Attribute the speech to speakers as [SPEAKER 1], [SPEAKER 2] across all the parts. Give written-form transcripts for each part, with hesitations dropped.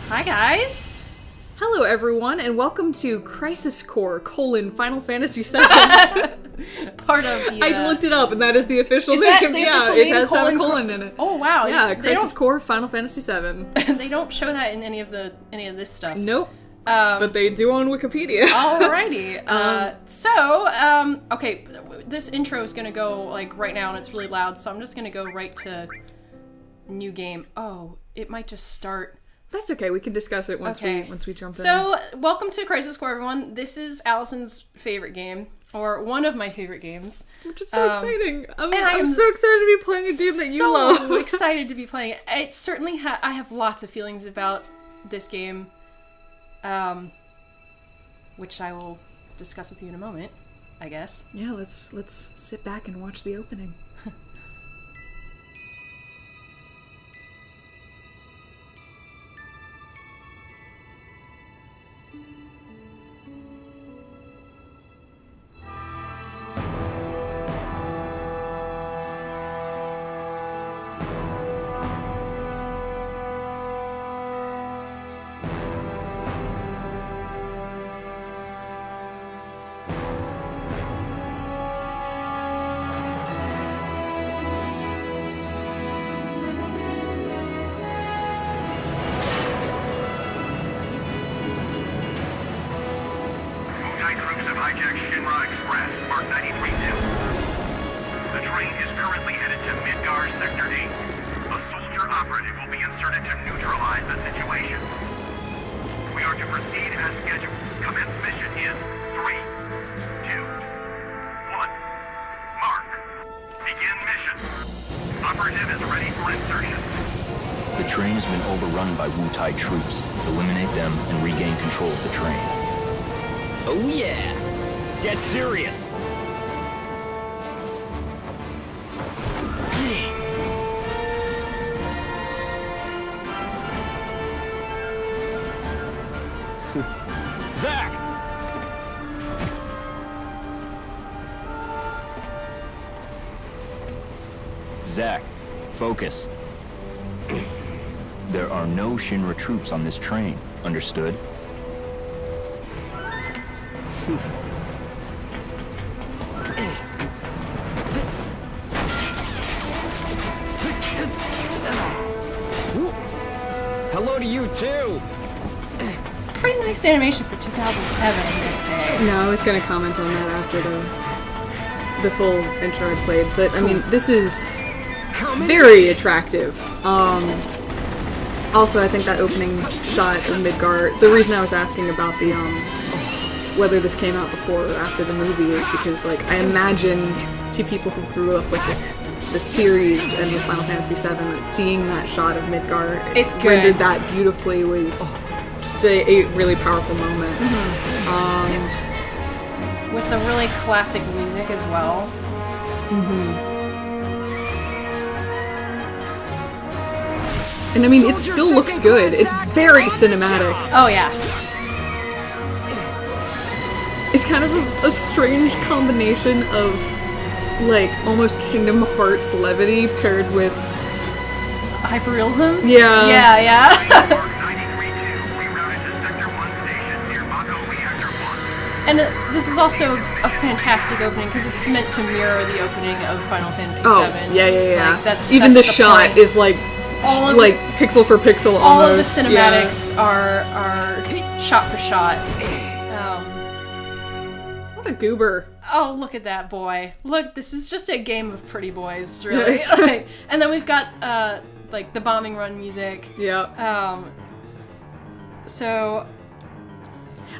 [SPEAKER 1] Hi guys!
[SPEAKER 2] Hello everyone, and welcome to Crisis Core: Final Fantasy VII.
[SPEAKER 1] Part of the...
[SPEAKER 2] I looked it up, and that is the official
[SPEAKER 1] is
[SPEAKER 2] name.
[SPEAKER 1] That the
[SPEAKER 2] yeah,
[SPEAKER 1] official
[SPEAKER 2] it
[SPEAKER 1] name?
[SPEAKER 2] has to have a colon in it.
[SPEAKER 1] Oh wow!
[SPEAKER 2] Yeah, Crisis Core: Final Fantasy VII.
[SPEAKER 1] They don't show that in any of this stuff.
[SPEAKER 2] Nope. But they do on Wikipedia.
[SPEAKER 1] Alrighty. Okay, this intro is gonna go like right now, and it's really loud, so I'm just gonna go right to new game. Oh, it might just start.
[SPEAKER 2] That's okay. We can discuss it once we jump in.
[SPEAKER 1] So, welcome to Crisis Core, everyone. This is Allison's favorite game, or one of my favorite games.
[SPEAKER 2] Which is so exciting. I'm so excited to be playing a game that you love.
[SPEAKER 1] So excited to be playing it. It certainly I have lots of feelings about this game, which I will discuss with you in a moment, I guess.
[SPEAKER 2] Yeah, let's sit back and watch the opening.
[SPEAKER 3] The train has been overrun by VII troops. Eliminate them and regain control of the train. Oh yeah! Get serious! Zach! Zach, focus. There are no Shinra troops on this train. Understood?
[SPEAKER 4] Hello to you too!
[SPEAKER 1] Pretty nice animation for 2007, I'm gonna say.
[SPEAKER 2] No, I was gonna comment on that after the full intro I played, but I mean, this is very attractive. Also, I think that opening shot of Midgar, the reason I was asking about the, whether this came out before or after the movie is because, like, I imagine to people who grew up with this series and with Final Fantasy VII that seeing that shot of Midgar,
[SPEAKER 1] it's
[SPEAKER 2] rendered that beautifully was just a really powerful moment.
[SPEAKER 1] Mm-hmm. With the really classic music as well.
[SPEAKER 2] Mm-hmm. And I mean, it still looks good. It's very cinematic.
[SPEAKER 1] Oh yeah.
[SPEAKER 2] It's kind of a strange combination of, like, almost Kingdom Hearts levity paired with...
[SPEAKER 1] Hyperrealism?
[SPEAKER 2] Yeah.
[SPEAKER 1] Yeah. And this is also a fantastic opening because it's meant to mirror the opening of Final Fantasy VII.
[SPEAKER 2] Oh, yeah.
[SPEAKER 1] Like, that's
[SPEAKER 2] even
[SPEAKER 1] the
[SPEAKER 2] shot
[SPEAKER 1] point.
[SPEAKER 2] is like pixel for pixel almost.
[SPEAKER 1] All of the cinematics are shot for shot.
[SPEAKER 2] What a goober.
[SPEAKER 1] Oh, look at that boy. Look, this is just a game of pretty boys, really. Like, and then we've got, like, the bombing run music.
[SPEAKER 2] Yeah.
[SPEAKER 1] So...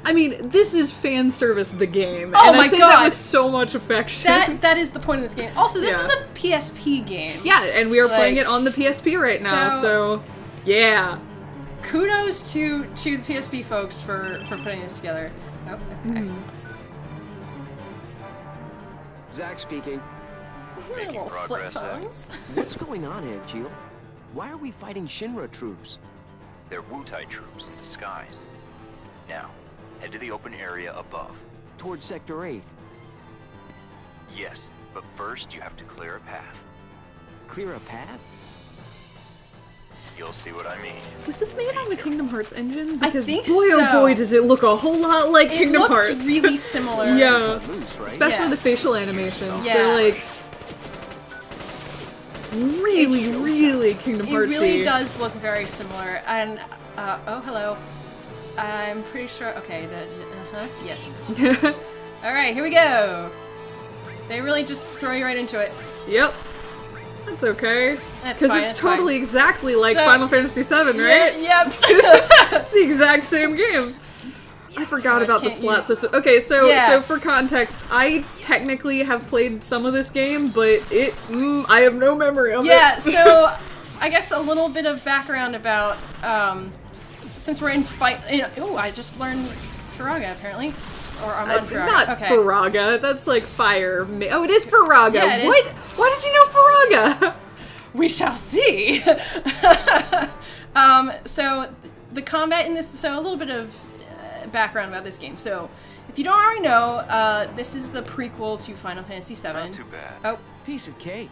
[SPEAKER 2] I mean, this is fan service the game.
[SPEAKER 1] Oh
[SPEAKER 2] and
[SPEAKER 1] my
[SPEAKER 2] I say
[SPEAKER 1] God.
[SPEAKER 2] that with so much affection.
[SPEAKER 1] That is the point of this game. Also, this is a PSP game.
[SPEAKER 2] Yeah, and we are playing it on the PSP right now, so yeah.
[SPEAKER 1] Kudos to the PSP folks for putting this together. Oh, okay.
[SPEAKER 4] Zach speaking.
[SPEAKER 1] Little flip phones.
[SPEAKER 4] What's going on, Angeal? Why are we fighting Shinra troops?
[SPEAKER 3] They're VII troops in disguise. Now, head to the open area above.
[SPEAKER 4] Towards Sector 8.
[SPEAKER 3] Yes, but first you have to clear a path.
[SPEAKER 4] Clear a path?
[SPEAKER 3] You'll see what I mean.
[SPEAKER 2] Was this made on the Kingdom Hearts engine? Because
[SPEAKER 1] think
[SPEAKER 2] boy oh
[SPEAKER 1] so.
[SPEAKER 2] boy does it look a whole lot like
[SPEAKER 1] It
[SPEAKER 2] Kingdom
[SPEAKER 1] looks
[SPEAKER 2] Hearts.
[SPEAKER 1] really similar.
[SPEAKER 2] Yeah.
[SPEAKER 4] Loose, right?
[SPEAKER 2] Especially
[SPEAKER 1] Yeah.
[SPEAKER 2] the facial animations.
[SPEAKER 1] Yeah.
[SPEAKER 2] They're like really Kingdom
[SPEAKER 1] It
[SPEAKER 2] Heartsy.
[SPEAKER 1] really does look very similar. And, oh, hello. I'm pretty sure, okay, yes. Alright, here we go. They really just throw you right into it.
[SPEAKER 2] Yep. That's okay.
[SPEAKER 1] That's
[SPEAKER 2] Because
[SPEAKER 1] fine,
[SPEAKER 2] it's
[SPEAKER 1] that's
[SPEAKER 2] totally
[SPEAKER 1] fine.
[SPEAKER 2] exactly like
[SPEAKER 1] So-
[SPEAKER 2] Final Fantasy VII, right?
[SPEAKER 1] Yep.
[SPEAKER 2] It's the exact same game. I forgot about the
[SPEAKER 1] can't
[SPEAKER 2] slot
[SPEAKER 1] use-
[SPEAKER 2] system. Okay, so
[SPEAKER 1] Yeah.
[SPEAKER 2] for context, I technically have played some of this game, but I have no memory of it.
[SPEAKER 1] Yeah, so I guess a little bit of background about, since we're in fight, oh, I just learned Firaga apparently. Or I'm on Firaga.
[SPEAKER 2] Not
[SPEAKER 1] Okay.
[SPEAKER 2] Firaga. That's like fire. Oh, it is Firaga.
[SPEAKER 1] Yeah, it
[SPEAKER 2] what?
[SPEAKER 1] is.
[SPEAKER 2] Why does he know Firaga?
[SPEAKER 1] We shall see. So the combat in this, so a little bit of background about this game. So if you don't already know, this is the prequel to Final Fantasy VII.
[SPEAKER 3] Not too bad.
[SPEAKER 1] Oh,
[SPEAKER 4] Piece of cake.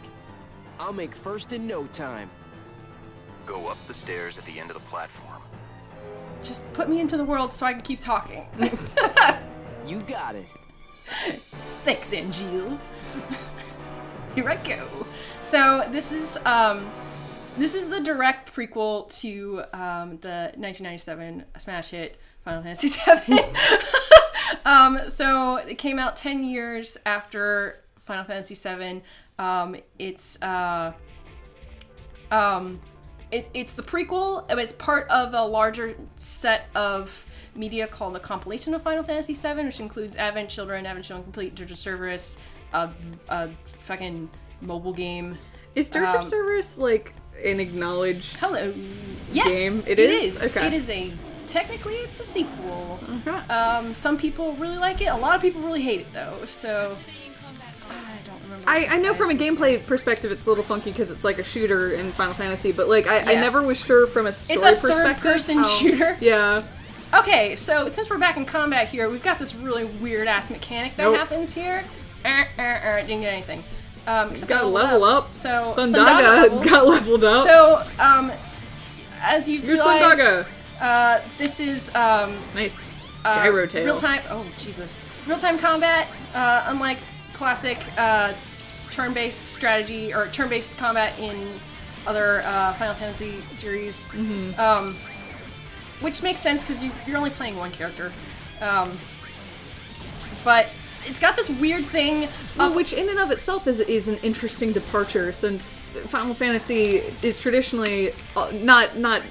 [SPEAKER 4] I'll make first in no time.
[SPEAKER 3] Go up the stairs at the end of the platform.
[SPEAKER 1] just put me into the world so I can keep talking.
[SPEAKER 4] You got it.
[SPEAKER 1] Thanks, Angel. Here I go. So this is the direct prequel to the 1997 smash hit Final Fantasy VII. So it came out 10 years after Final Fantasy VII. It's the prequel, but it's part of a larger set of media called the compilation of Final Fantasy VII, which includes Advent Children Complete, Dirge of Cerberus, a fucking mobile game.
[SPEAKER 2] Is Dirge of Cerberus like an acknowledged
[SPEAKER 1] Hello. Yes,
[SPEAKER 2] game?
[SPEAKER 1] it is.
[SPEAKER 2] Okay.
[SPEAKER 1] It is technically it's a sequel.
[SPEAKER 2] Okay.
[SPEAKER 1] Some people really like it. A lot of people really hate it though. So I don't remember. what
[SPEAKER 2] I know
[SPEAKER 1] this
[SPEAKER 2] from a
[SPEAKER 1] guy's-
[SPEAKER 2] gameplay perspective it's a little funky because it's like a shooter in Final Fantasy, but like I
[SPEAKER 1] Yeah.
[SPEAKER 2] never was sure from a story
[SPEAKER 1] It's a
[SPEAKER 2] perspective.
[SPEAKER 1] third-person
[SPEAKER 2] how-
[SPEAKER 1] shooter.
[SPEAKER 2] Yeah.
[SPEAKER 1] Okay, so since we're back in combat here, we've got this really weird ass mechanic that
[SPEAKER 2] Nope.
[SPEAKER 1] happens here. Didn't get anything. Except
[SPEAKER 2] Got
[SPEAKER 1] I
[SPEAKER 2] to
[SPEAKER 1] leveled
[SPEAKER 2] level up.
[SPEAKER 1] So
[SPEAKER 2] Thundaga
[SPEAKER 1] leveled.
[SPEAKER 2] got leveled up.
[SPEAKER 1] So as you've
[SPEAKER 2] Here's
[SPEAKER 1] realized,
[SPEAKER 2] Thundaga.
[SPEAKER 1] this is
[SPEAKER 2] Nice. Gyro tail.
[SPEAKER 1] real time. Oh Jesus! Real time combat. Unlike classic turn-based strategy or turn-based combat in other Final Fantasy series, which makes sense because you're only playing one character. But it's got this weird thing.
[SPEAKER 2] Well, which in and of itself is an interesting departure, since Final Fantasy is traditionally not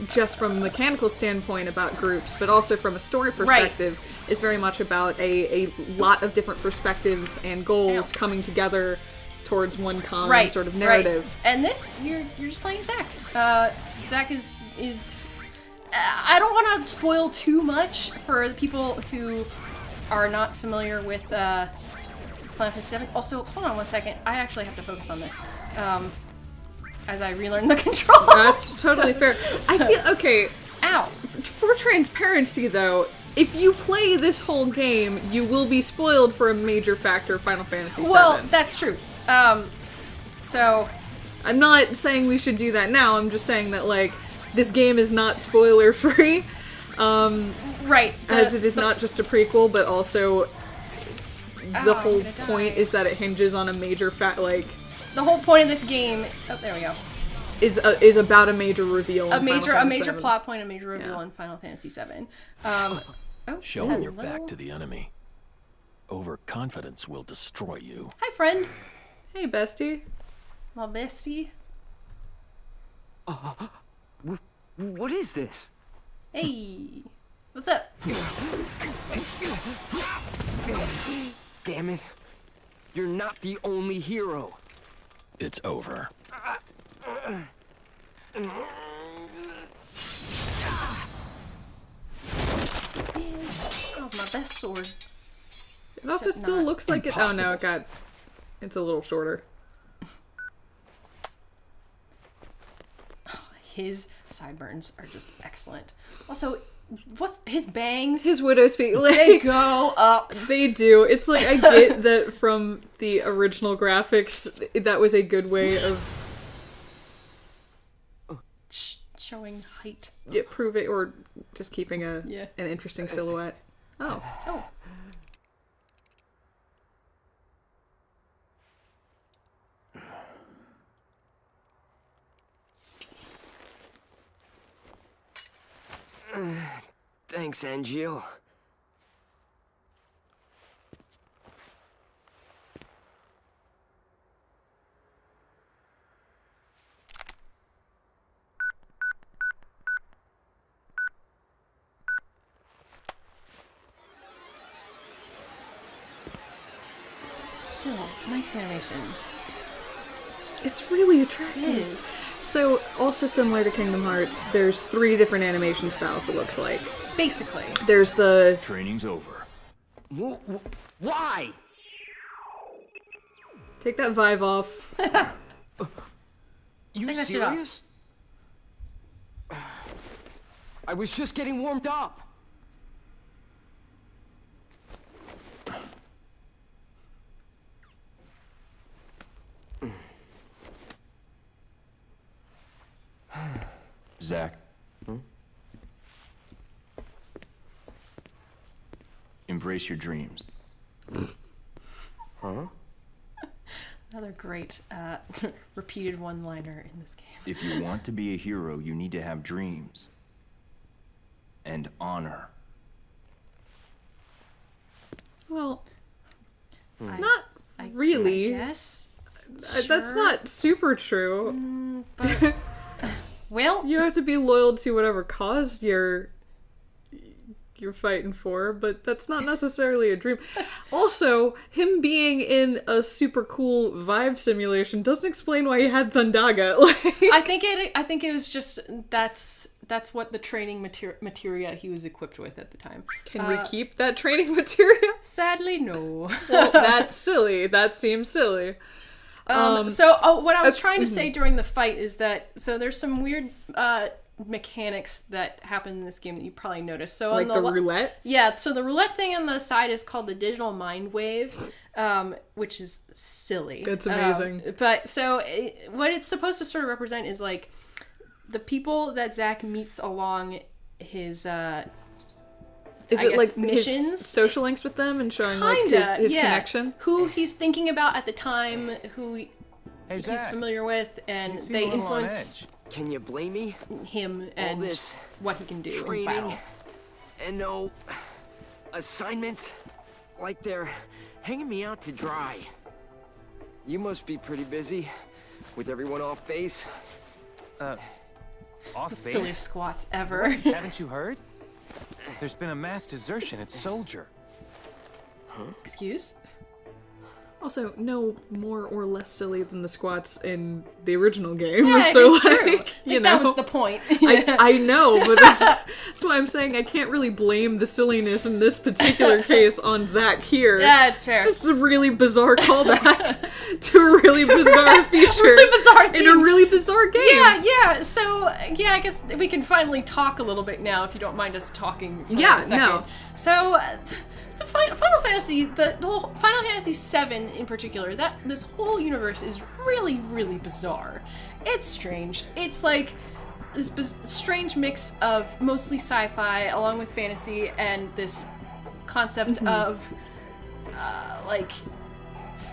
[SPEAKER 2] just from a mechanical standpoint about groups, but also from a story perspective, is very much about a lot of different perspectives and goals coming together towards one common sort of narrative.
[SPEAKER 1] Right. And this, you're just playing Zack. Zack is I don't want to spoil too much for the people who are not familiar with Final Fantasy VII. Also, hold on one second. I actually have to focus on this as I relearn the controls.
[SPEAKER 2] That's totally fair. I feel okay.
[SPEAKER 1] Ow.
[SPEAKER 2] For transparency, though, if you play this whole game, you will be spoiled for a major factor of Final Fantasy VII.
[SPEAKER 1] Well, that's true. So
[SPEAKER 2] I'm not saying we should do that now. I'm just saying that like this game is not spoiler free,
[SPEAKER 1] right,
[SPEAKER 2] as it is not just a prequel, but also the whole
[SPEAKER 1] I'm gonna
[SPEAKER 2] point
[SPEAKER 1] die.
[SPEAKER 2] is that it hinges on a major
[SPEAKER 1] the whole point of this game. Oh, there we go.
[SPEAKER 2] is about a major reveal. In
[SPEAKER 1] A major
[SPEAKER 2] Final Fantasy VII.
[SPEAKER 1] plot point, a major reveal
[SPEAKER 2] Yeah.
[SPEAKER 1] in Final Fantasy VII. Oh,
[SPEAKER 5] Show them your
[SPEAKER 1] hello.
[SPEAKER 5] back to the enemy. Overconfidence will destroy you.
[SPEAKER 1] Hi, friend.
[SPEAKER 2] Hey, bestie.
[SPEAKER 1] My bestie.
[SPEAKER 4] What is this?
[SPEAKER 1] Hey. What's up?
[SPEAKER 4] Damn it. You're not the only hero.
[SPEAKER 5] It's over.
[SPEAKER 1] That was my best sword.
[SPEAKER 2] It also
[SPEAKER 1] Except
[SPEAKER 2] still
[SPEAKER 1] not.
[SPEAKER 2] looks like it. Oh no, it's a little shorter.
[SPEAKER 1] His sideburns are just excellent. Also, what's his bangs?
[SPEAKER 2] His widow's feet,
[SPEAKER 1] They
[SPEAKER 2] like
[SPEAKER 1] go up.
[SPEAKER 2] they do. It's like I get that from the original graphics, that was a good way of.
[SPEAKER 1] showing height.
[SPEAKER 2] Yeah, prove it, or just keeping an
[SPEAKER 1] Yeah.
[SPEAKER 2] interesting silhouette. Oh.
[SPEAKER 1] Oh.
[SPEAKER 4] Thanks, Angel.
[SPEAKER 1] Still, nice animation.
[SPEAKER 2] It's really attractive.
[SPEAKER 1] It is.
[SPEAKER 2] So, also similar to Kingdom Hearts, there's 3 different animation styles, it looks like.
[SPEAKER 1] Basically.
[SPEAKER 2] There's the...
[SPEAKER 3] Training's over.
[SPEAKER 4] Why?
[SPEAKER 2] Take that vibe off.
[SPEAKER 4] You
[SPEAKER 1] Take that shit off.
[SPEAKER 4] serious? I was just getting warmed up.
[SPEAKER 3] Zack. Embrace your dreams.
[SPEAKER 4] Huh?
[SPEAKER 1] Another great repeated one-liner in this game.
[SPEAKER 3] If you want to be a hero, you need to have dreams. And honor.
[SPEAKER 2] Well,
[SPEAKER 1] I-
[SPEAKER 2] not really.
[SPEAKER 1] I guess.
[SPEAKER 2] That's
[SPEAKER 1] Sure.
[SPEAKER 2] not super true.
[SPEAKER 1] But, well,
[SPEAKER 2] You have to be loyal to whatever cause you're fighting for, but that's not necessarily a dream. Also, him being in a super cool Vive simulation doesn't explain why he had Thundaga.
[SPEAKER 1] I think it was just that's what the training materia he was equipped with at the time.
[SPEAKER 2] Can we keep that training material?
[SPEAKER 1] Sadly, no.
[SPEAKER 2] Well, that's silly. That seems silly.
[SPEAKER 1] What I was trying to say during the fight is that there's some weird mechanics that happen in this game that you probably noticed. So
[SPEAKER 2] Like
[SPEAKER 1] on
[SPEAKER 2] the roulette?
[SPEAKER 1] Yeah, so the roulette thing on the side is called the digital mind wave, which is silly.
[SPEAKER 2] It's amazing.
[SPEAKER 1] What it's supposed to sort of represent is like the people that Zack meets along his
[SPEAKER 2] Is
[SPEAKER 1] I
[SPEAKER 2] it
[SPEAKER 1] guess
[SPEAKER 2] like
[SPEAKER 1] missions?
[SPEAKER 2] his social links with them and showing like
[SPEAKER 1] Kinda,
[SPEAKER 2] his
[SPEAKER 1] yeah.
[SPEAKER 2] connection?
[SPEAKER 1] Who he's thinking about at the time, who he's
[SPEAKER 6] Zach,
[SPEAKER 1] familiar with, and
[SPEAKER 6] you seem
[SPEAKER 1] they
[SPEAKER 6] a little on
[SPEAKER 1] influence
[SPEAKER 4] Can you blame me?
[SPEAKER 1] him and
[SPEAKER 4] this
[SPEAKER 1] what he can do in
[SPEAKER 4] Training
[SPEAKER 1] battle.
[SPEAKER 4] and no assignments, like they're hanging me out to dry. You must be pretty busy with everyone off base.
[SPEAKER 6] Off
[SPEAKER 1] Silly
[SPEAKER 6] base?
[SPEAKER 1] squats ever.
[SPEAKER 6] Haven't you heard? There's been a mass desertion at Soldier.
[SPEAKER 1] Excuse?
[SPEAKER 2] Also, no more or less silly than the squats in the original game.
[SPEAKER 1] Yeah,
[SPEAKER 2] so
[SPEAKER 1] it's true. I
[SPEAKER 2] like,
[SPEAKER 1] think
[SPEAKER 2] you know,
[SPEAKER 1] that was the point.
[SPEAKER 2] I know, but that's why I'm saying I can't really blame the silliness in this particular case on Zack here.
[SPEAKER 1] Yeah, it's fair.
[SPEAKER 2] It's just a really bizarre callback to a really bizarre feature
[SPEAKER 1] Really bizarre
[SPEAKER 2] in
[SPEAKER 1] thing.
[SPEAKER 2] a really bizarre game.
[SPEAKER 1] Yeah. So, I guess we can finally talk a little bit now, if you don't mind us talking for
[SPEAKER 2] Yeah,
[SPEAKER 1] a second.
[SPEAKER 2] no.
[SPEAKER 1] So, the Final Fantasy, the whole Final Fantasy VII in particular, this whole universe is really, really bizarre. It's strange. It's like this strange mix of mostly sci-fi along with fantasy and this concept of like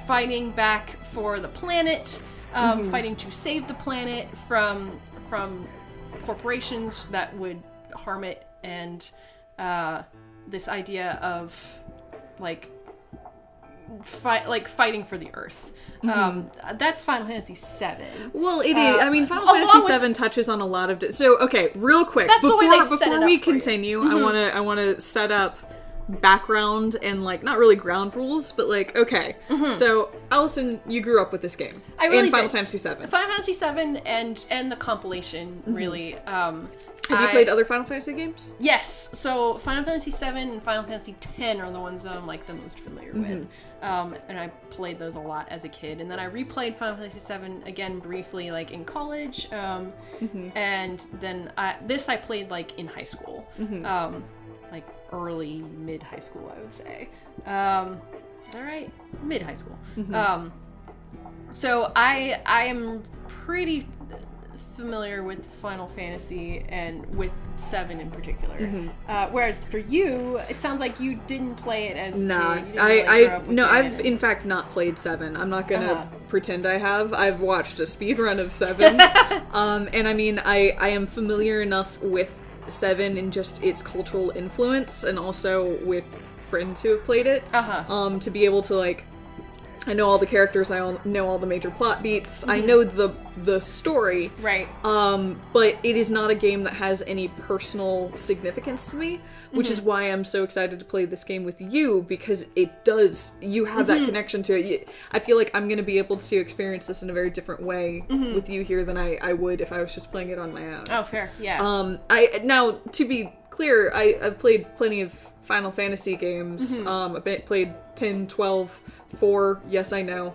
[SPEAKER 1] fighting back for the planet, fighting to save the planet from corporations that would harm it, and this idea of fighting for the Earth. That's Final Fantasy VII.
[SPEAKER 2] Well, it is. I mean, Final
[SPEAKER 1] along
[SPEAKER 2] Fantasy
[SPEAKER 1] with-
[SPEAKER 2] VII touches on a lot of. So, okay, real quick,
[SPEAKER 1] That's the way they set it
[SPEAKER 2] before
[SPEAKER 1] up
[SPEAKER 2] we
[SPEAKER 1] for you.
[SPEAKER 2] continue, I wanna set up background and like not really ground rules, but like okay. So, Allison, you grew up with this game.
[SPEAKER 1] I really
[SPEAKER 2] in Final
[SPEAKER 1] did.
[SPEAKER 2] Fantasy VII.
[SPEAKER 1] Final Fantasy VII and the compilation, really.
[SPEAKER 2] Have you played other Final Fantasy games?
[SPEAKER 1] Yes. So Final Fantasy VII and Final Fantasy X are the ones that I'm like the most familiar with. And I played those a lot as a kid. And then I replayed Final Fantasy VII again briefly, like in college. And then I played like in high school. Like early mid high school, I would say. All right, mid high school. So I am pretty familiar with Final Fantasy and with 7 in particular. Whereas for you, it sounds like you didn't play it as a
[SPEAKER 2] Nah,
[SPEAKER 1] kid. You didn't really grow up with it.
[SPEAKER 2] I've in fact not played 7. I'm not gonna pretend I have. I've watched a speed run of 7. And I mean, I am familiar enough with 7 and just its cultural influence, and also with friends who have played it, to be able to, like, I know all the characters, I know all the major plot beats, I know the story.
[SPEAKER 1] Right.
[SPEAKER 2] But it is not a game that has any personal significance to me, which is why I'm so excited to play this game with you, because it does, you have that connection to it. I feel like I'm going to be able to experience this in a very different way with you here than I would if I was just playing it on my own.
[SPEAKER 1] Oh, fair, yeah.
[SPEAKER 2] Now, to be clear, I've played plenty of Final Fantasy games. I've played 10, 12, 4, yes I know.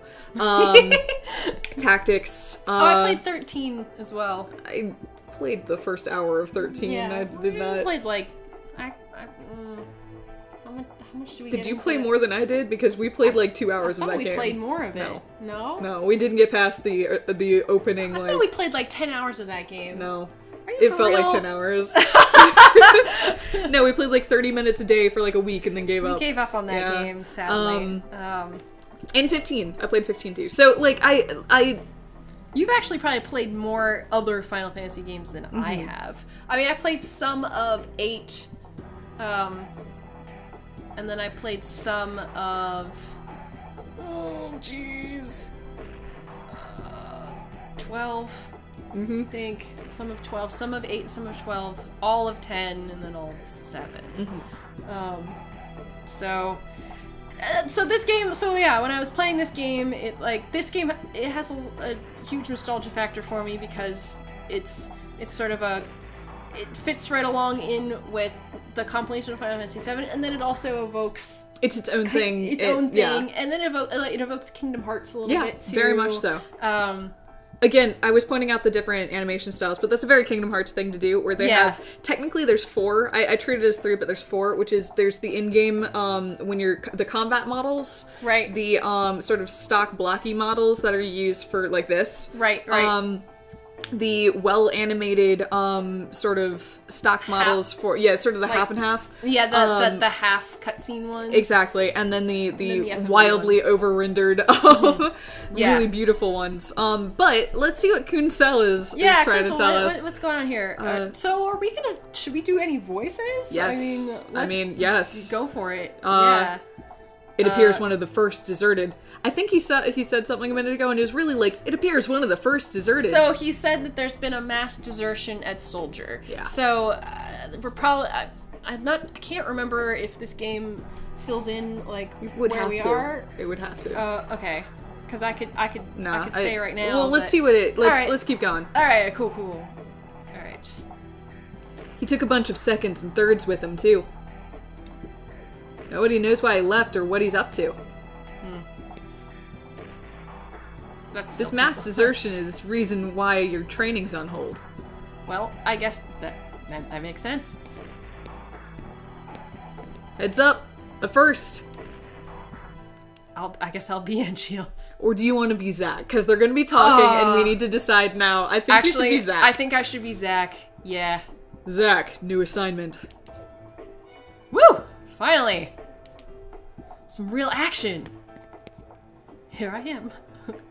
[SPEAKER 2] Tactics.
[SPEAKER 1] I played 13 as well.
[SPEAKER 2] I played the first hour of 13.
[SPEAKER 1] Yeah,
[SPEAKER 2] I did not.
[SPEAKER 1] Played like, how much did we?
[SPEAKER 2] Did you play more than I did? Because we played like 2 hours of that game.
[SPEAKER 1] We played more of it. No.
[SPEAKER 2] No, we didn't get past the opening.
[SPEAKER 1] I thought we played like 10 hours of that game.
[SPEAKER 2] No.
[SPEAKER 1] Are you
[SPEAKER 2] It
[SPEAKER 1] for
[SPEAKER 2] felt
[SPEAKER 1] real?
[SPEAKER 2] like 10 hours. No, we played like 30 minutes a day for like a week and then gave up.
[SPEAKER 1] We gave up on that game, sadly.
[SPEAKER 2] And 15. I played 15 too. So, like, I
[SPEAKER 1] You've actually probably played more other Final Fantasy games than I have. I mean, I played some of 8, and then I played some of, oh jeez, 12. I think some of 12, some of 8, some of 12, all of 10, and then all of 7. So this game, so yeah, when I was playing this game, it has a huge nostalgia factor for me, because it's sort of it fits right along in with the compilation of Final Fantasy VII, and then it also evokes
[SPEAKER 2] its own thing.
[SPEAKER 1] Yeah. And then it evokes Kingdom Hearts a little bit too.
[SPEAKER 2] Very much so. Again, I was pointing out the different animation styles, but that's a very Kingdom Hearts thing to do, where they have, technically there's 4, I treat it as 3, but there's 4, which is, there's the in-game, when you're, the combat models,
[SPEAKER 1] right,
[SPEAKER 2] the, sort of stock blocky models that are used for, like this.
[SPEAKER 1] Right.
[SPEAKER 2] The well-animated, sort of stock models for, sort of the half and half.
[SPEAKER 1] Yeah, the half cutscene ones.
[SPEAKER 2] Exactly, and then the
[SPEAKER 1] FMV
[SPEAKER 2] wildly
[SPEAKER 1] ones.
[SPEAKER 2] over-rendered, really beautiful ones. But let's see what Kuncel is trying to tell us.
[SPEAKER 1] What's going on here? So are we should we do any voices?
[SPEAKER 2] Yes.
[SPEAKER 1] I mean,
[SPEAKER 2] yes.
[SPEAKER 1] Go for it.
[SPEAKER 2] It appears one of the first deserted. I think he said something a minute ago, and it was really like, it appears one of the first deserted.
[SPEAKER 1] So he said that there's been a mass desertion at Soldier.
[SPEAKER 2] Yeah.
[SPEAKER 1] So we're probably I can't remember if this game fills in like where we are.
[SPEAKER 2] It would have to.
[SPEAKER 1] Okay. Because I could say right now.
[SPEAKER 2] Well, let's see what let's keep going.
[SPEAKER 1] All right. Cool. All right.
[SPEAKER 2] He took a bunch of seconds and thirds with him too. Nobody knows why he left or what he's up to. This mass desertion is reason why your training's on hold.
[SPEAKER 1] Well, I guess that makes sense.
[SPEAKER 2] Heads up, a first.
[SPEAKER 1] I guess I'll be Angeal.
[SPEAKER 2] Or do you want to be Zach? Because they're going to be talking, and we need to decide now. I think you should be Zach.
[SPEAKER 1] I think I should be Zach. Yeah.
[SPEAKER 2] Zach, new assignment.
[SPEAKER 1] Woo! Finally! Some real action! Here I am.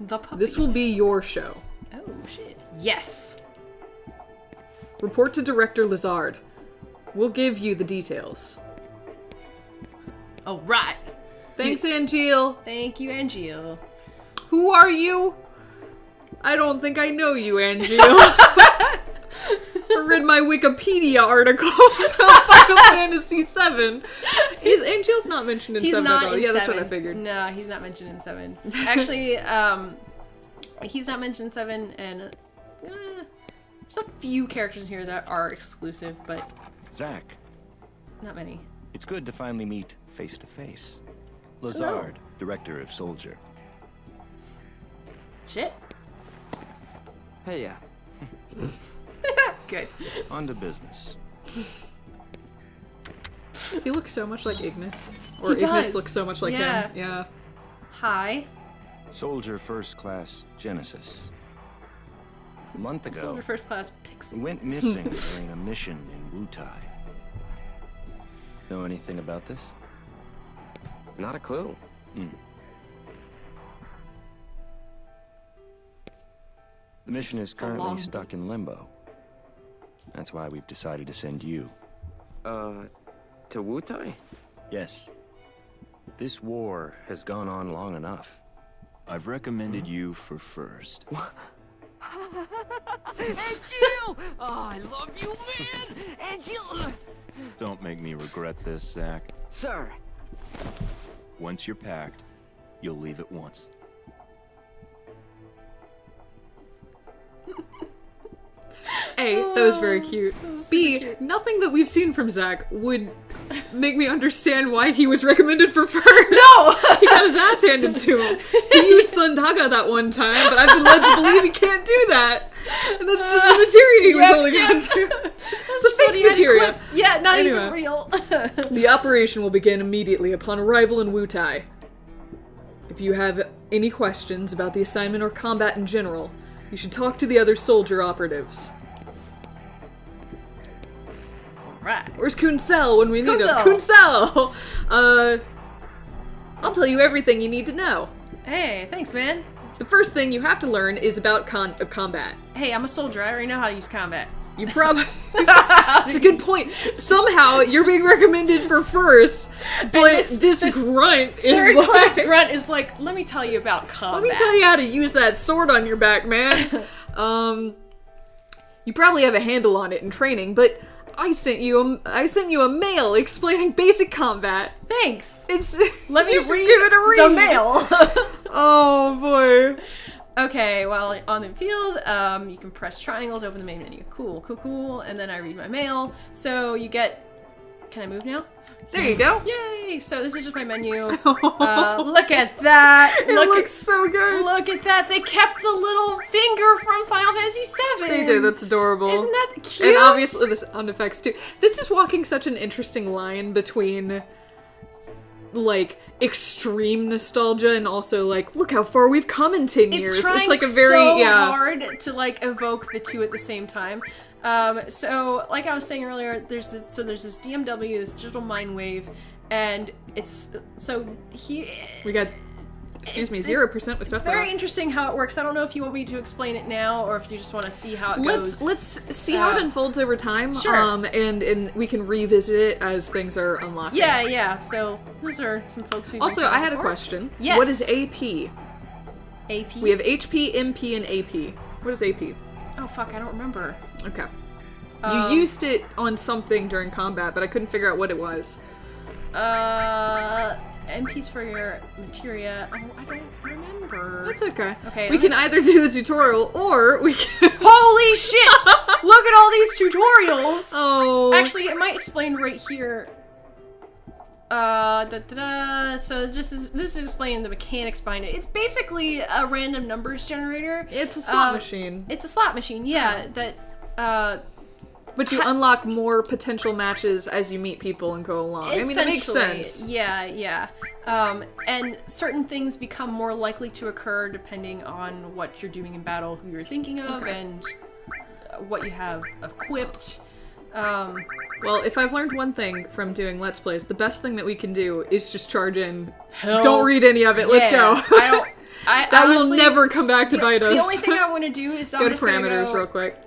[SPEAKER 1] The puppy.
[SPEAKER 2] This will be your show.
[SPEAKER 1] Oh, shit. Yes!
[SPEAKER 2] Report to Director Lazard. We'll give you the details.
[SPEAKER 1] Alright!
[SPEAKER 2] Thanks, Angeal.
[SPEAKER 1] Thank you, Angeal.
[SPEAKER 2] Who are you? I don't think I know you, Angeal. I read my Wikipedia article about Final Fantasy VII. Angeal's not mentioned in 7 at all. Yeah, that's what I figured.
[SPEAKER 1] No, he's not mentioned in 7. Actually, he's not mentioned in 7, and there's a few characters in here that are exclusive, but
[SPEAKER 5] Zach,
[SPEAKER 1] not many.
[SPEAKER 5] it's good to finally meet face to face. Lazard, director of Soldier.
[SPEAKER 1] Shit.
[SPEAKER 4] Hey, yeah.
[SPEAKER 1] Good.
[SPEAKER 5] On to business.
[SPEAKER 2] He looks so much like Ignis. Or
[SPEAKER 1] He does.
[SPEAKER 2] Ignis looks so much like
[SPEAKER 1] Yeah.
[SPEAKER 2] him. Yeah.
[SPEAKER 1] Hi.
[SPEAKER 5] Soldier First Class Genesis. A month ago,
[SPEAKER 1] Soldier first class pixie.
[SPEAKER 5] we went missing during a mission in Wutai. Know anything about this?
[SPEAKER 4] Not a clue.
[SPEAKER 5] The mission is
[SPEAKER 1] a long-
[SPEAKER 5] currently stuck in limbo. That's why we've decided to send you.
[SPEAKER 4] To Wutai?
[SPEAKER 5] Yes. This war has gone on long enough.
[SPEAKER 3] I've recommended you for first.
[SPEAKER 4] Angel! Oh, I love you, man! Angel!
[SPEAKER 3] Don't make me regret this, Zach.
[SPEAKER 4] Sir.
[SPEAKER 3] Once you're packed, you'll leave at once.
[SPEAKER 2] A, that was very cute. B,
[SPEAKER 1] cute.
[SPEAKER 2] nothing that we've seen from Zach would make me understand why he was recommended for first.
[SPEAKER 1] No!
[SPEAKER 2] He got his ass handed to him. He used Thundaga that one time, but I've been led to believe he can't do that. And that's just the materia he was holding on to. It's a fake materia.
[SPEAKER 1] Yeah, not
[SPEAKER 2] Anyway.
[SPEAKER 1] even real.
[SPEAKER 2] The operation will begin immediately upon arrival in Wutai. If you have any questions about the assignment or combat in general, you should talk to the other soldier operatives.
[SPEAKER 1] Right.
[SPEAKER 2] Where's Kunsel when we need him?
[SPEAKER 1] Kunsel!
[SPEAKER 2] Kunsel! I'll tell you everything you need to know.
[SPEAKER 1] Hey, thanks, man.
[SPEAKER 2] The first thing you have to learn is about combat.
[SPEAKER 1] Hey, I'm a soldier. I already know how to use combat.
[SPEAKER 2] You probably... That's a good point. Somehow, you're being recommended for first, but this grunt is
[SPEAKER 1] Very
[SPEAKER 2] like...
[SPEAKER 1] close grunt is like, let me tell you about combat.
[SPEAKER 2] Let me tell you how to use that sword on your back, man. You probably have a handle on it in training, but I sent you a mail explaining basic combat.
[SPEAKER 1] Thanks.
[SPEAKER 2] It's
[SPEAKER 1] Let me
[SPEAKER 2] you should
[SPEAKER 1] read
[SPEAKER 2] give it a read.
[SPEAKER 1] the mail.
[SPEAKER 2] Oh boy.
[SPEAKER 1] Okay, well, on the field, you can press triangle to open the main menu. Cool, cool, cool. And then I read my mail. So you get... Can I move now?
[SPEAKER 2] There you go.
[SPEAKER 1] Yay! So this is just my menu. Look at that.
[SPEAKER 2] It looks so good.
[SPEAKER 1] Look at that. They kept the little finger from Final Fantasy VII.
[SPEAKER 2] They do. That's adorable.
[SPEAKER 1] Isn't that cute?
[SPEAKER 2] And obviously the sound effects too. This is walking such an interesting line between like extreme nostalgia and also like look how far we've come in 10 years.
[SPEAKER 1] It's trying
[SPEAKER 2] like a very
[SPEAKER 1] so hard to like evoke the two at the same time. So like I was saying earlier, there's this DMW, this digital mind wave, and it's
[SPEAKER 2] we got 0% with
[SPEAKER 1] It's
[SPEAKER 2] stuff.
[SPEAKER 1] very interesting how it works. I don't know if you want me to explain it now or if you just want to see how it goes.
[SPEAKER 2] Let's see how it unfolds over time.
[SPEAKER 1] Sure.
[SPEAKER 2] And we can revisit it as things are unlocking.
[SPEAKER 1] Yeah. So those are some folks we've
[SPEAKER 2] Also,
[SPEAKER 1] been
[SPEAKER 2] I had a
[SPEAKER 1] before.
[SPEAKER 2] question.
[SPEAKER 1] Yes.
[SPEAKER 2] What is AP?
[SPEAKER 1] AP?
[SPEAKER 2] We have HP, MP, and AP. What is AP?
[SPEAKER 1] Oh fuck, I don't remember.
[SPEAKER 2] Okay. You used it on something during combat, but I couldn't figure out what it was.
[SPEAKER 1] MP's for your materia. Oh, I don't remember.
[SPEAKER 2] That's okay.
[SPEAKER 1] Okay,
[SPEAKER 2] We
[SPEAKER 1] let
[SPEAKER 2] can
[SPEAKER 1] me-
[SPEAKER 2] either do the tutorial or we can.
[SPEAKER 1] Holy shit! Look at all these tutorials!
[SPEAKER 2] Oh.
[SPEAKER 1] Actually, it might explain right here. So this is explaining the mechanics behind it. It's basically a random numbers generator.
[SPEAKER 2] It's a slot machine.
[SPEAKER 1] It's a slot machine, yeah. That
[SPEAKER 2] But you unlock more potential matches as you meet people and go along. I mean, it makes
[SPEAKER 1] essentially,
[SPEAKER 2] sense.
[SPEAKER 1] Yeah. And certain things become more likely to occur depending on what you're doing in battle, who you're thinking of, and what you have equipped.
[SPEAKER 2] Well, if I've learned one thing from doing Let's Plays, the best thing that we can do is just charge in.
[SPEAKER 1] Hell
[SPEAKER 2] Don't read any of it. Let's go.
[SPEAKER 1] I don't.
[SPEAKER 2] That
[SPEAKER 1] honestly,
[SPEAKER 2] will never come back to bite us.
[SPEAKER 1] The only thing I want to do is
[SPEAKER 2] go to parameters real quick.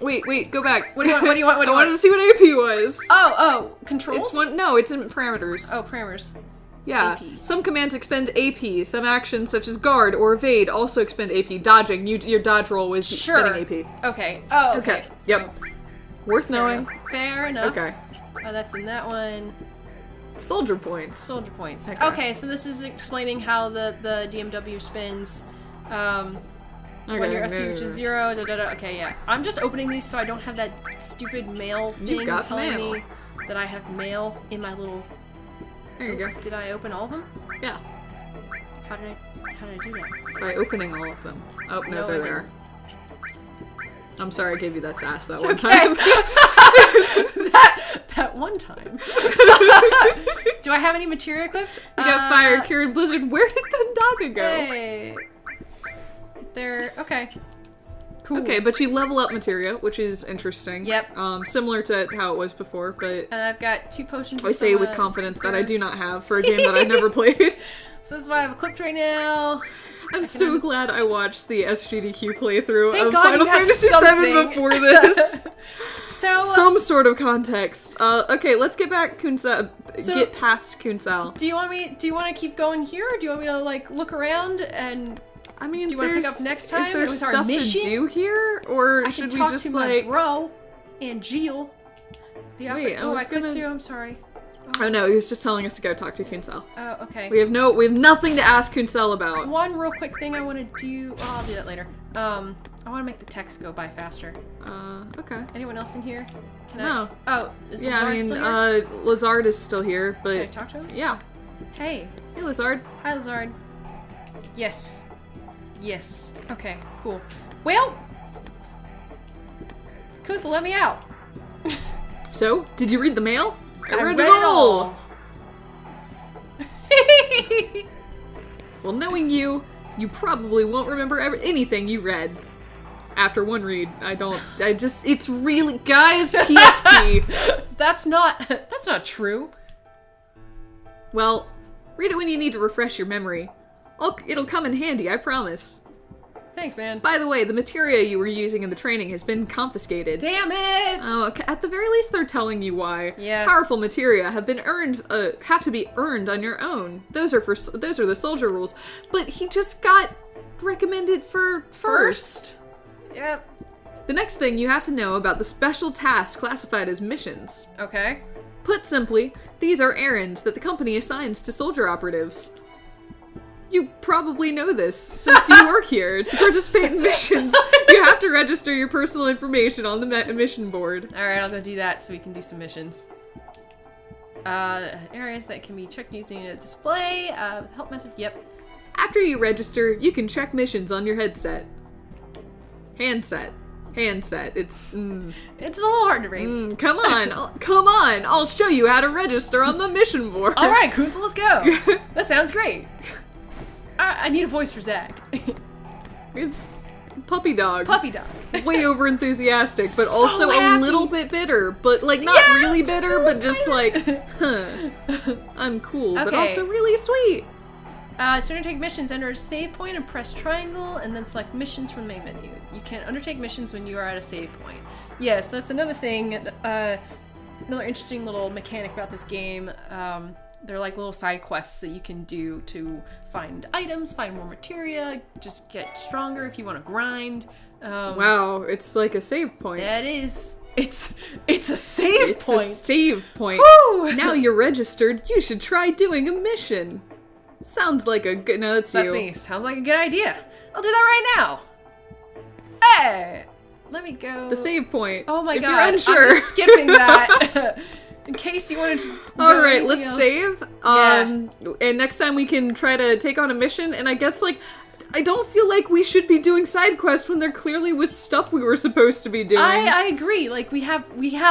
[SPEAKER 2] Wait, go back.
[SPEAKER 1] What do you want? What do you want? What do
[SPEAKER 2] I
[SPEAKER 1] you
[SPEAKER 2] wanted
[SPEAKER 1] want?
[SPEAKER 2] to see what AP was.
[SPEAKER 1] Oh, controls.
[SPEAKER 2] It's in parameters.
[SPEAKER 1] Oh, parameters.
[SPEAKER 2] Yeah.
[SPEAKER 1] AP.
[SPEAKER 2] Some commands expend AP. Some actions such as guard or evade also expend AP. Dodging, your dodge roll was spending AP.
[SPEAKER 1] Okay. Oh, okay.
[SPEAKER 2] Yep. Worth knowing.
[SPEAKER 1] Fair enough.
[SPEAKER 2] Okay.
[SPEAKER 1] That's in that one.
[SPEAKER 2] Soldier points.
[SPEAKER 1] Soldier points.
[SPEAKER 2] Okay.
[SPEAKER 1] Okay, so this is explaining how the DMW spins. When your SP reaches 0, Okay, yeah. I'm just opening these so I don't have that stupid mail thing telling me that I have mail in my little...
[SPEAKER 2] There you go.
[SPEAKER 1] Did I open all of them?
[SPEAKER 2] Yeah.
[SPEAKER 1] How did I do that?
[SPEAKER 2] By opening all of them. Oh, no,
[SPEAKER 1] No,
[SPEAKER 2] they're
[SPEAKER 1] I
[SPEAKER 2] there. I'm sorry I gave you that sass that
[SPEAKER 1] It's
[SPEAKER 2] one
[SPEAKER 1] okay.
[SPEAKER 2] time.
[SPEAKER 1] that one time. Do I have any materia equipped?
[SPEAKER 2] You got fire, cured blizzard. Where did Thundaga go?
[SPEAKER 1] Hey. There. Okay. Cool.
[SPEAKER 2] Okay, but you level up materia, which is interesting.
[SPEAKER 1] Yep.
[SPEAKER 2] Similar to how it was before, but
[SPEAKER 1] And I've got 2 potions.
[SPEAKER 2] I say with confidence that I do not have for a game that I've never played.
[SPEAKER 1] So this is what I have equipped right now.
[SPEAKER 2] I'm so glad I watched the SGDQ playthrough
[SPEAKER 1] Thank
[SPEAKER 2] of
[SPEAKER 1] God
[SPEAKER 2] Final
[SPEAKER 1] you have
[SPEAKER 2] Fantasy
[SPEAKER 1] something.
[SPEAKER 2] VII before this.
[SPEAKER 1] So
[SPEAKER 2] Some sort of context. Okay, let's get back Kunsal.
[SPEAKER 1] So-
[SPEAKER 2] Get past Kunsal.
[SPEAKER 1] do you want to keep going here, or do you want me to like look around and
[SPEAKER 2] I mean,
[SPEAKER 1] do you want to pick
[SPEAKER 2] there's-
[SPEAKER 1] up next time
[SPEAKER 2] Is there
[SPEAKER 1] with our
[SPEAKER 2] stuff to
[SPEAKER 1] mission?
[SPEAKER 2] do here, or
[SPEAKER 1] I
[SPEAKER 2] should
[SPEAKER 1] can
[SPEAKER 2] we
[SPEAKER 1] talk
[SPEAKER 2] just
[SPEAKER 1] to
[SPEAKER 2] like?
[SPEAKER 1] my bro and Jill.
[SPEAKER 2] Wait, I
[SPEAKER 1] I
[SPEAKER 2] was
[SPEAKER 1] clicked
[SPEAKER 2] gonna-
[SPEAKER 1] through. I'm sorry.
[SPEAKER 2] Oh no, he was just telling us to go talk to Kunsal.
[SPEAKER 1] Oh, okay.
[SPEAKER 2] We have nothing to ask Kunsal about.
[SPEAKER 1] One real quick thing I want to do. Oh, I'll do that later. I want to make the text go by faster.
[SPEAKER 2] Okay.
[SPEAKER 1] Anyone else in here? Can
[SPEAKER 2] No.
[SPEAKER 1] I? Oh, is
[SPEAKER 2] Yeah,
[SPEAKER 1] Lazard
[SPEAKER 2] I mean,
[SPEAKER 1] still here?
[SPEAKER 2] Lazard is still here, but
[SPEAKER 1] Can I talk to him?
[SPEAKER 2] yeah.
[SPEAKER 1] Hey.
[SPEAKER 2] Hey, Lazard.
[SPEAKER 1] Hi, Lazard. Yes. Yes. Okay, cool. Well, Kusa, let me out.
[SPEAKER 2] So, did you read the mail?
[SPEAKER 1] I
[SPEAKER 2] read
[SPEAKER 1] read
[SPEAKER 2] it all.
[SPEAKER 1] it all.
[SPEAKER 2] Well, knowing you probably won't remember anything you read. After one read, it's really, guys, PSP.
[SPEAKER 1] That's not true.
[SPEAKER 2] Well, read it when you need to refresh your memory. It'll come in handy, I promise.
[SPEAKER 1] Thanks, man.
[SPEAKER 2] By the way, the materia you were using in the training has been confiscated.
[SPEAKER 1] Damn it!
[SPEAKER 2] Oh, okay. At the very least, they're telling you why.
[SPEAKER 1] Yeah.
[SPEAKER 2] Powerful materia have to be earned on your own. Those are the soldier rules. But he just got recommended for first.
[SPEAKER 1] Yep.
[SPEAKER 2] The next thing you have to know about the special tasks classified as missions.
[SPEAKER 1] Okay.
[SPEAKER 2] Put simply, these are errands that the company assigns to soldier operatives. You probably know this, since you work here. To participate in missions, you have to register your personal information on the mission board.
[SPEAKER 1] Alright, I'll go do that so we can do some missions. Areas that can be checked using a display, help message, yep.
[SPEAKER 2] After you register, you can check missions on your headset. Handset. It's,
[SPEAKER 1] It's a little hard to read.
[SPEAKER 2] come on, I'll show you how to register on the mission board.
[SPEAKER 1] Alright, Kunzel, let's go. That sounds great. I need a voice for Zach.
[SPEAKER 2] It's puppy dog.
[SPEAKER 1] Puppy dog.
[SPEAKER 2] Way over enthusiastic, but
[SPEAKER 1] So
[SPEAKER 2] also a
[SPEAKER 1] happy.
[SPEAKER 2] little bit bitter. But like not
[SPEAKER 1] Yeah,
[SPEAKER 2] really
[SPEAKER 1] just
[SPEAKER 2] bitter,
[SPEAKER 1] a
[SPEAKER 2] but
[SPEAKER 1] little
[SPEAKER 2] just like, I'm cool, but
[SPEAKER 1] Okay.
[SPEAKER 2] also really sweet.
[SPEAKER 1] To undertake missions, enter a save point and press triangle, and then select missions from the main menu. You can undertake missions when you are at a save point. Yes, that's another thing. Another interesting little mechanic about this game. They're like little side quests that you can do to find items, find more materia, just get stronger if you want to grind.
[SPEAKER 2] Wow, it's like a save point.
[SPEAKER 1] That is, it's a save
[SPEAKER 2] It's
[SPEAKER 1] point.
[SPEAKER 2] a save point.
[SPEAKER 1] Woo!
[SPEAKER 2] Now you're registered, you should try doing a mission. Sounds like a good. No, that's
[SPEAKER 1] That's
[SPEAKER 2] you.
[SPEAKER 1] me. Sounds like a good idea. I'll do that right now. Hey, let me go.
[SPEAKER 2] The save point.
[SPEAKER 1] Oh my
[SPEAKER 2] if
[SPEAKER 1] god,
[SPEAKER 2] you're unsure.
[SPEAKER 1] I'm just skipping that. In case you wanted to.
[SPEAKER 2] All
[SPEAKER 1] know
[SPEAKER 2] right,
[SPEAKER 1] anything
[SPEAKER 2] let's
[SPEAKER 1] else.
[SPEAKER 2] save. And next time we can try to take on a mission. And I guess like, I don't feel like we should be doing side quests when there clearly was stuff we were supposed to be doing.
[SPEAKER 1] I agree. Like we have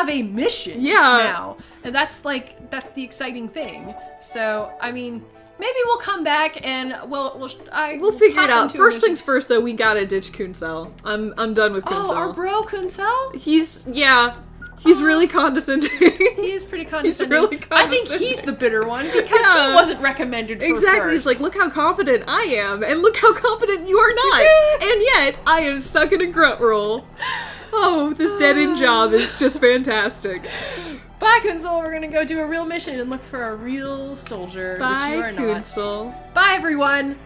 [SPEAKER 1] a mission.
[SPEAKER 2] Yeah.
[SPEAKER 1] Now, and that's the exciting thing. So I mean, maybe we'll come back and we'll
[SPEAKER 2] figure
[SPEAKER 1] pop
[SPEAKER 2] it out.
[SPEAKER 1] into a
[SPEAKER 2] First
[SPEAKER 1] mission.
[SPEAKER 2] things first, though. We gotta ditch Kunsel. I'm done with Kunsel.
[SPEAKER 1] Oh, our bro Kunsel?
[SPEAKER 2] He's really condescending.
[SPEAKER 1] He is pretty condescending.
[SPEAKER 2] really
[SPEAKER 1] I think
[SPEAKER 2] condescending.
[SPEAKER 1] he's the bitter one because
[SPEAKER 2] Yeah.
[SPEAKER 1] he wasn't recommended for
[SPEAKER 2] Exactly.
[SPEAKER 1] first.
[SPEAKER 2] It's like, look how confident I am, and look how confident you are not. And yet, I am stuck in a grunt role. Oh, this dead-end job is just fantastic.
[SPEAKER 1] Bye, Kunsel. We're gonna go do a real mission and look for a real soldier, which you
[SPEAKER 2] Bye,
[SPEAKER 1] are not.
[SPEAKER 2] Kunsel.
[SPEAKER 1] Bye, everyone.